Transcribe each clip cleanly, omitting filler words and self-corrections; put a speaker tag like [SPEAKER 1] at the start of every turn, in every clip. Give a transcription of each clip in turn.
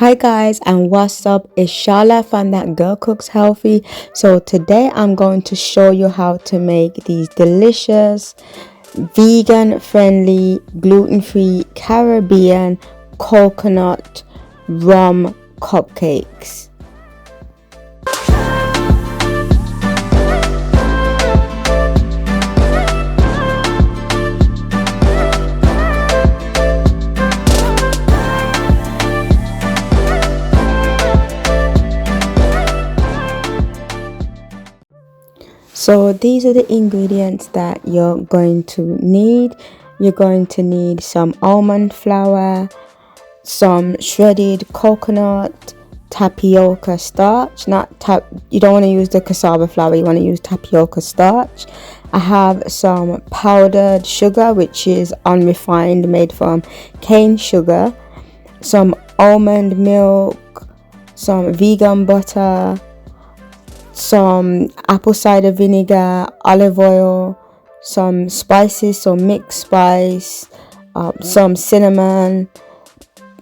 [SPEAKER 1] Hi guys, and what's up? It's Charla from That Girl Cooks Healthy. So today I'm going to show you how to make these delicious vegan friendly gluten-free Caribbean coconut rum cupcakes. So these are the ingredients that you're going to need. You're going to need some almond flour, some shredded coconut, tapioca starch. You don't want to use the cassava flour, you want to use tapioca starch. I have some powdered sugar, which is unrefined, made from cane sugar, some almond milk, some vegan butter, some apple cider vinegar, olive oil, some spices, so mixed spice, some cinnamon,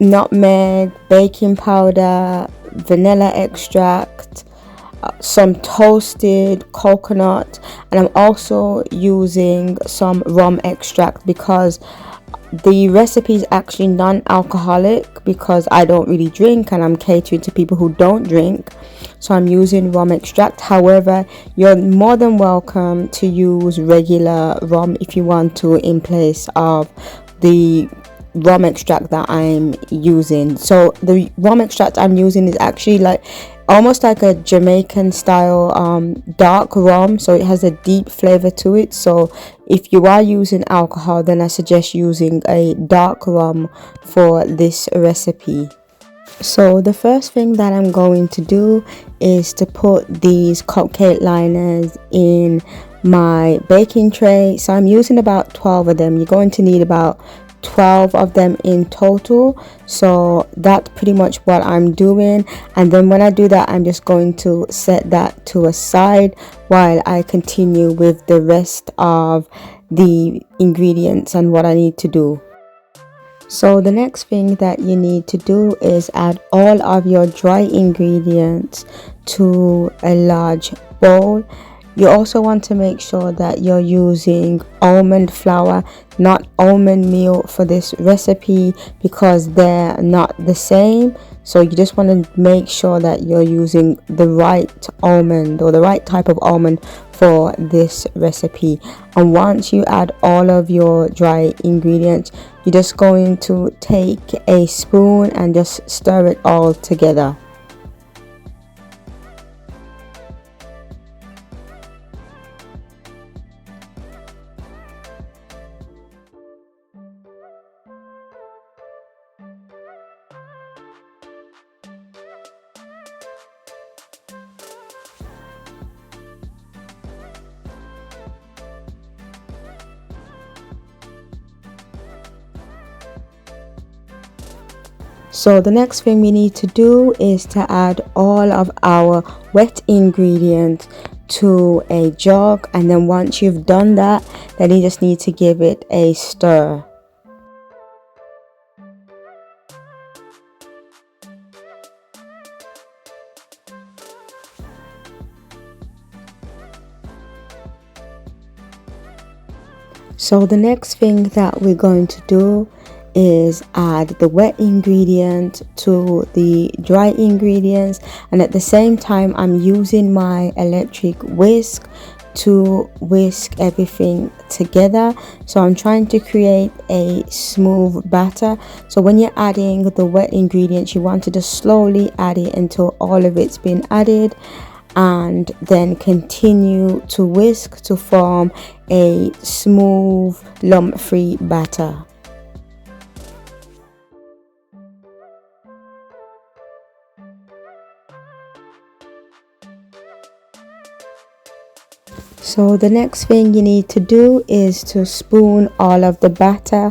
[SPEAKER 1] nutmeg, baking powder, vanilla extract, some toasted coconut, and I'm also using some rum extract because the recipe is actually non-alcoholic because I don't really drink and I'm catering to people who don't drink, so I'm using rum extract. However, you're more than welcome to use regular rum if you want to, in place of the rum extract that I'm using. So the rum extract I'm using is actually like almost like a Jamaican style dark rum, so it has a deep flavor to it. So if you are using alcohol, then I suggest using a dark rum for this recipe. So the first thing that I'm going to do is to put these cupcake liners in my baking tray. So I'm using about 12 of them. You're going to need about 12 of them in total, so that's pretty much what I'm doing. And then when I do that, I'm just going to set that to a side while I continue with the rest of the ingredients and what I need to do. So the next thing that you need to do is add all of your dry ingredients to a large bowl. You also want to make sure that you're using almond flour, not almond meal, for this recipe because they're not the same. So you just want to make sure that you're using the right almond or the right type of almond for this recipe. And once you add all of your dry ingredients, you're just going to take a spoon and just stir it all together. So the next thing we need to do is to add all of our wet ingredients to a jug, and then once you've done that, then you just need to give it a stir. So the next thing that we're going to do is add the wet ingredient to the dry ingredients, and at the same time I'm using my electric whisk to whisk everything together. So I'm trying to create a smooth batter. So when you're adding the wet ingredients, you want to just slowly add it until all of it's been added, and then continue to whisk to form a smooth lump-free batter. So the next thing you need to do is to spoon all of the batter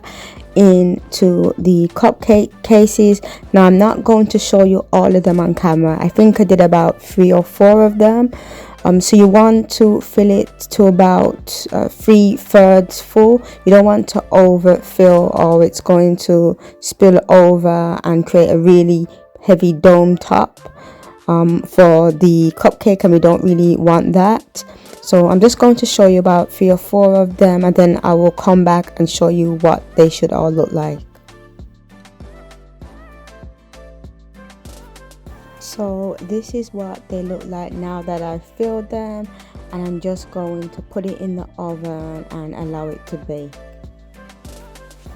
[SPEAKER 1] into the cupcake cases. Now I'm not going to show you all of them on camera. I think I did about 3 or 4 of them. So you want to fill it to about 3/3 full. You don't want to overfill or it's going to spill over and create a really heavy dome top for the cupcake, and we don't really want that. So I'm just going to show you about 3 or 4 of them, and then I will come back and show you what they should all look like. So this is what they look like now that I've filled them, and I'm just going to put it in the oven and allow it to bake.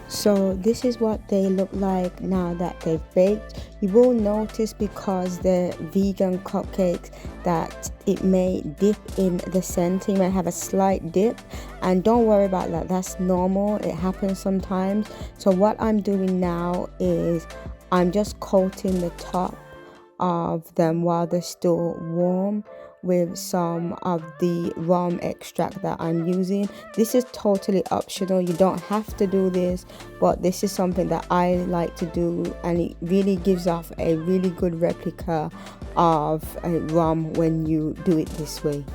[SPEAKER 1] So this is what they look like now that they've baked. You will notice, because they're vegan cupcakes, that it may dip in the center. You might have a slight dip, and don't worry about that. That's normal. It happens sometimes. So what I'm doing now is I'm just coating the top of them while they're still warm with some of the rum extract that I'm using. This is totally optional. You don't have to do this, but this is something that I like to do, and it really gives off a really good replica of a rum when you do it this way.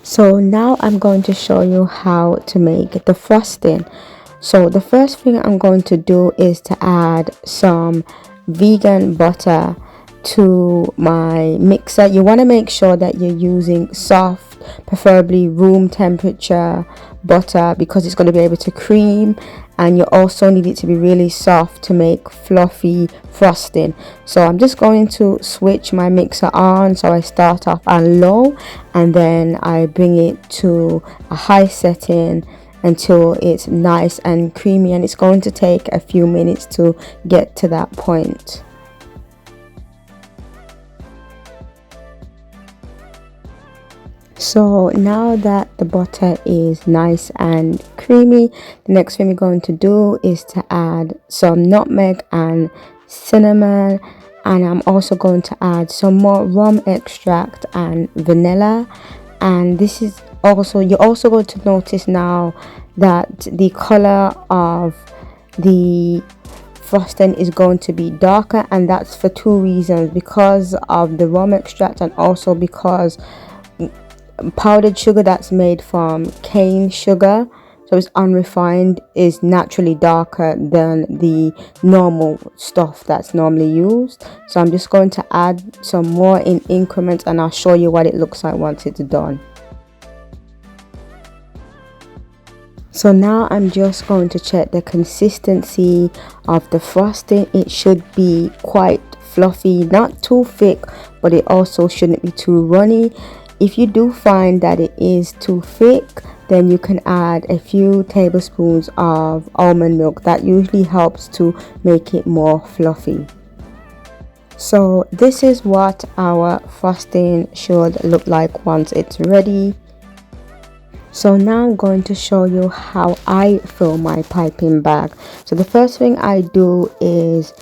[SPEAKER 1] So now I'm going to show you how to make the frosting. So the first thing I'm going to do is to add some vegan butter to my mixer. You want to make sure that you're using soft, preferably room temperature butter, because it's going to be able to cream, and you also need it to be really soft to make fluffy frosting. So I'm just going to switch my mixer on. So I start off on low, and then I bring it to a high setting until it's nice and creamy, and it's going to take a few minutes to get to that point. So now that the butter is nice and creamy, the next thing we're going to do is to add some nutmeg and cinnamon, and I'm also going to add some more rum extract and vanilla. And this is also, you're also going to notice now that the color of the frosting is going to be darker, and that's for 2 reasons: because of the rum extract, and also because powdered sugar that's made from cane sugar, so it's unrefined, is naturally darker than the normal stuff that's normally used. So I'm just going to add some more in increments, and I'll show you what it looks like once it's done. So now I'm just going to check the consistency of the frosting. It should be quite fluffy, not too thick, but it also shouldn't be too runny. If you do find that it is too thick, then you can add a few tablespoons of almond milk. That usually helps to make it more fluffy. So this is what our frosting should look like once it's ready. So now I'm going to show you how I fill my piping bag. So the first thing I do is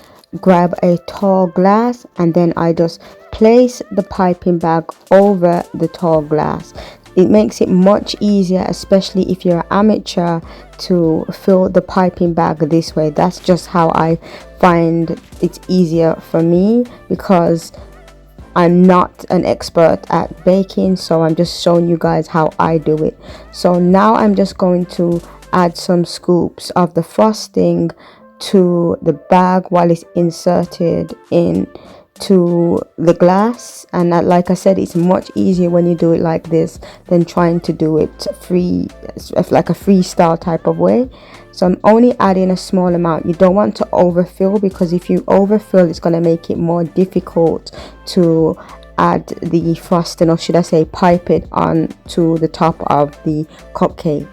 [SPEAKER 1] grab a tall glass, and then I just place the piping bag over the tall glass. It makes it much easier, especially if you're an amateur, to fill the piping bag this way. That's just how I find it's easier for me, because I'm not an expert at baking, so I'm just showing you guys how I do it. So now I'm just going to add some scoops of the frosting to the bag while it's inserted into the glass. And like I said, it's much easier when you do it like this than trying to do it like a freestyle type of way. So I'm only adding a small amount. You don't want to overfill, because if you overfill, it's going to make it more difficult to add the frosting, or should I say pipe it on to the top of the cupcake.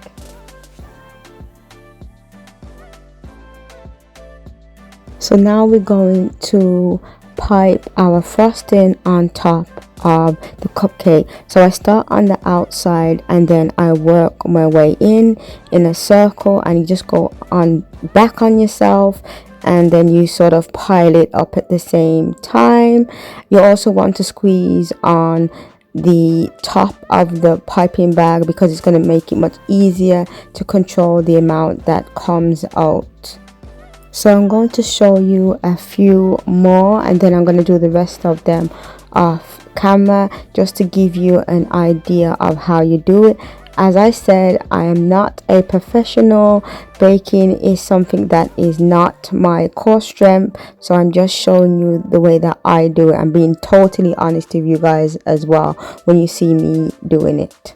[SPEAKER 1] So now we're going to pipe our frosting on top of the cupcake. So I start on the outside, and then I work my way in a circle, and you just go on back on yourself, and then you sort of pile it up at the same time. You also want to squeeze on the top of the piping bag, because it's going to make it much easier to control the amount that comes out. So I'm going to show you a few more, and then I'm going to do the rest of them off camera, just to give you an idea of how you do it. As I said, I am not a professional. Baking is something that is not my core strength, so I'm just showing you the way that I do it. I'm being totally honest with you guys as well when you see me doing it.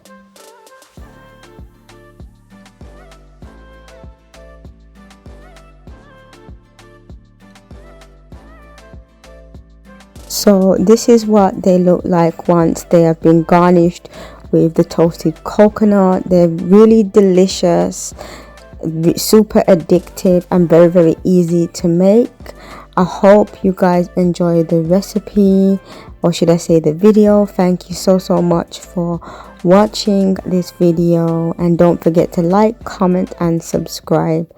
[SPEAKER 1] So this is what they look like once they have been garnished with the toasted coconut. They're really delicious, super addictive, and very easy to make. I hope you guys enjoy the recipe, or should I say the video. Thank you so much for watching this video, and don't forget to like, comment and subscribe.